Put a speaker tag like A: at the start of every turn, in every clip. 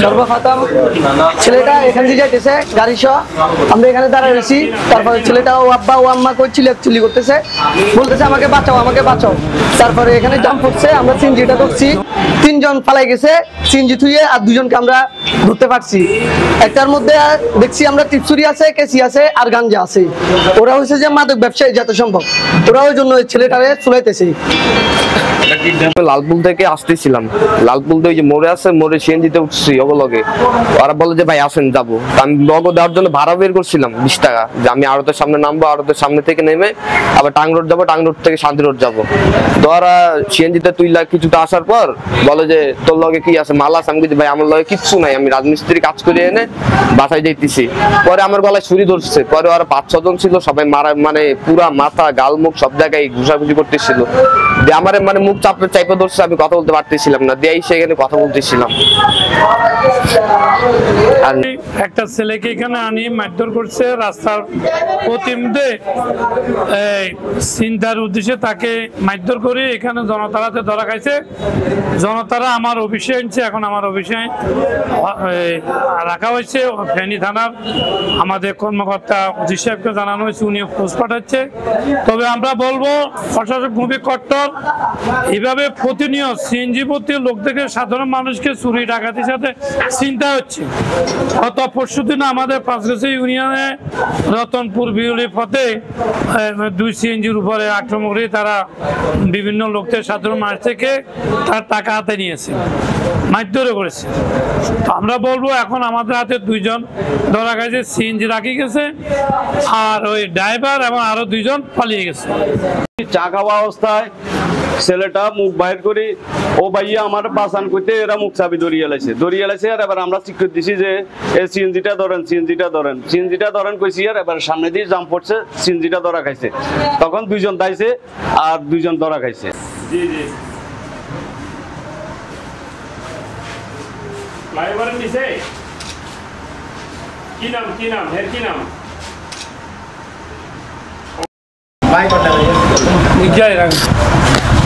A: সর্বপ্রথম ছেলেটা এখান থেকে যাইতেছে গাড়ি সহ, আমরা এখানে দাঁড়ায় রয়েছি। তারপরে ছেলেটা ও আব্বা ও আম্মা কই চিল্লি করতেছে, বলতেছে আমাকে বাঁচাও আমাকে বাঁচাও। তারপরে এখানে জাম পড়ছে, আমরা সিনজিটা ধরছি, 3 জন পালাই গেছে সিনজি থুয়ে, আর 2 জনকে আমরা ধরতে পারছি। একটার মধ্যে দেখছি আমরা টিপসুরি আছে, কেসি আছে, আর গাঞ্জা আছে। ওরা হচ্ছে যে মাদক ব্যবসায়ী যত সম্ভব, ওরা ওই জন্য ওই ছেলেটারে চুলাইতেছে।
B: লালপুল থেকে আসতেছিলাম, লালপুল থেকে যে মোড়ে আছে, মোড়ে সিএনজিতে উঠছি অবলগে। ওরা বলে যে ভাই আসেন যাবো, আমি নগদ দেওয়ার জন্য ভাড়া বের করছিলাম 20 টাকা, যে আমি আড়তের সামনে নামবো, আড়তের সামনে থেকে নেমে আবার টাং রোড যাবো, টাং রোড থেকে শান্তি রোড যাবো। তো ওরা সিএনজিতে তুইলা কিছুটা আসার পর বলে যে তোর লগে কি আছে, মাল আছে? আমি বলছি ভাই আমার লগে কিচ্ছু নাই, আমি রাজমিস্ত্রি কাজ করে এনে বাসায় যাইতেছি। পরে আমার গলায় ছুরি ধরছে, পরে ওরা 5-6 জন ছিল, সবাই মারা, মানে পুরা মাথা গাল মুখ সব জায়গায় ঘুষাঘুষি করতেছিল। দিয়ে আমার মানে মুখ চাপে ধরছে, আমি কথা বলতে পারতেছিলাম না, দিয়ে সেখানে কথা বলতেছিলাম।
C: একটা ছেলেকে এখানে আনি মারধর করছে রাস্তার প্রতিমধ্যে, চিন্তার উদ্দেশ্যে তাকে মারধর করে এখানে জনতারাতে ধরা খাইছে। জনতারা আমার অফিসে আনছে, এখন আমার অফিসে রাখা হয়েছে। ফেনী থানার আমাদের কর্মকর্তা ওসি সাহেবকে জানানো হয়েছে, উনি খোঁজ পাঠাচ্ছে। তবে আমরা বলবো প্রশাসক খুবই কট্টর, এইভাবে প্রতিনিয়ত সিএনজি ভর্তি লোক থেকে সাধারণ মানুষকে চুরি ডাকাতির সাথে চিন্তা হচ্ছে। গত পরশু দিন আমাদের পাঁচগাছি ইউনিয়নে রতনপুর বিউলি পথে 2 সিএনজির উপরে আক্রমণ করে তারা বিভিন্ন লোকদের সাধারণ মানুষ থেকে তার টাকা হাতে নিয়েছে, মারধর করেছে। তো আমরা বলবো এখন আমাদের হাতে 2 জন ধরা গেছে, সিএনজি রাখি গেছে, আর ওই ড্রাইভার এবং আরো 2 জন পালিয়ে গেছে।
D: চা খাওয়া অবস্থায় ছেলেটা মুখ বাইর করি, ও ভাইয়া আমার বাসান করতে এরা মুখ চাবি দড়িয়ে লাইছে। আর এবার আমরা ঠিক করে দিছি যে এই সিএনজিটা ধরেন কইছি। আর এবার সামনে দিয়ে জাম পড়ছে, সিএনজিটা ধরা খাইছে। তখন 2 জন দাইছে আর 2 জন ধরা খাইছে। জি জি ফ্লাইওভারের নিচে কি নাম এর কি নাম?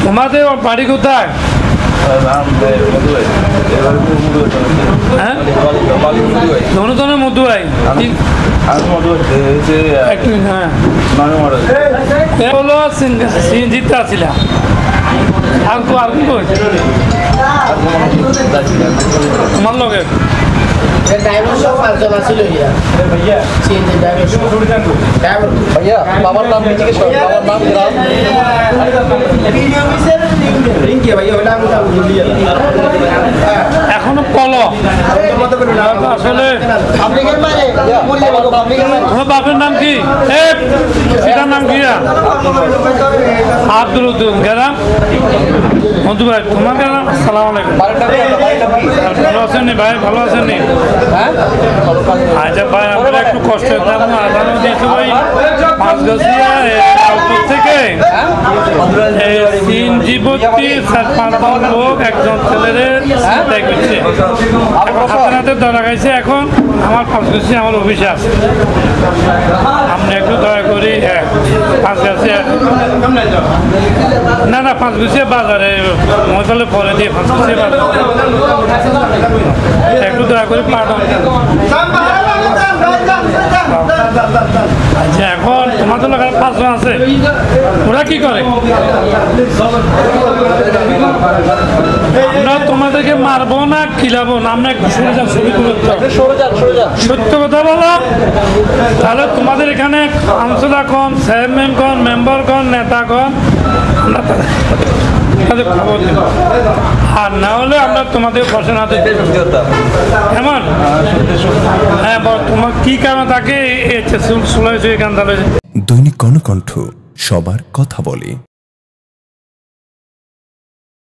C: তোমাদের বাড়ি কোথায়? ধনুতনের মধুয়াই। হলো সিএনজিতে আসছিলাম, আর তোমার লগে
A: বাবার নাম
C: এখনো পলো আসলে তোমার বাপের নাম কি? পিতার নাম কি? আব্দুল গেরাম মধু ভাই। তোমার গেরাম, আসসালামু আলাইকুম। ভালো আছেন নি ভাই? ভালো আছেন নি? আচ্ছা ভাই, আমরা একটু কষ্ট দিয়েছি ভাই। পাঁচগাছিয়া থেকে সিএনজি ভর্তি 4-5 জন লোক একজন ছেলেরে দেখছে, হাতে ধরা খাইছে। এখন আমার পাঁচগাছিয়া আমার অফিসে আছে, আপনি একটু দয়া করি পাঁচগাছিয়া না পাঁচগাছিয়া বাজারে মজালে পরে দিয়ে পাঁচগাছিয়া বাজার একটু দয়া করে পাঠান। আচ্ছা, এখন তোমাদের লোকের 5 জন আছে, ওরা কি করে? আমরা তোমাদেরকে মারবো না খিলাবো না, আমরা একটু সরে যান, ছবি তুলে সত্য কথা বলো। তাহলে তোমাদের এখানে কাউন্সিলর কন, চেয়ারম্যান কন, মেম্বার কন, নেতা কন, আমরা তাদের খবর দেব। আর না হলে আমরা তোমাদের বসেন হাতে কেমন? হ্যাঁ, তোমার কি কারণে তাকে দৈনিক কর্ণকণ্ঠ সবার কথা বলে।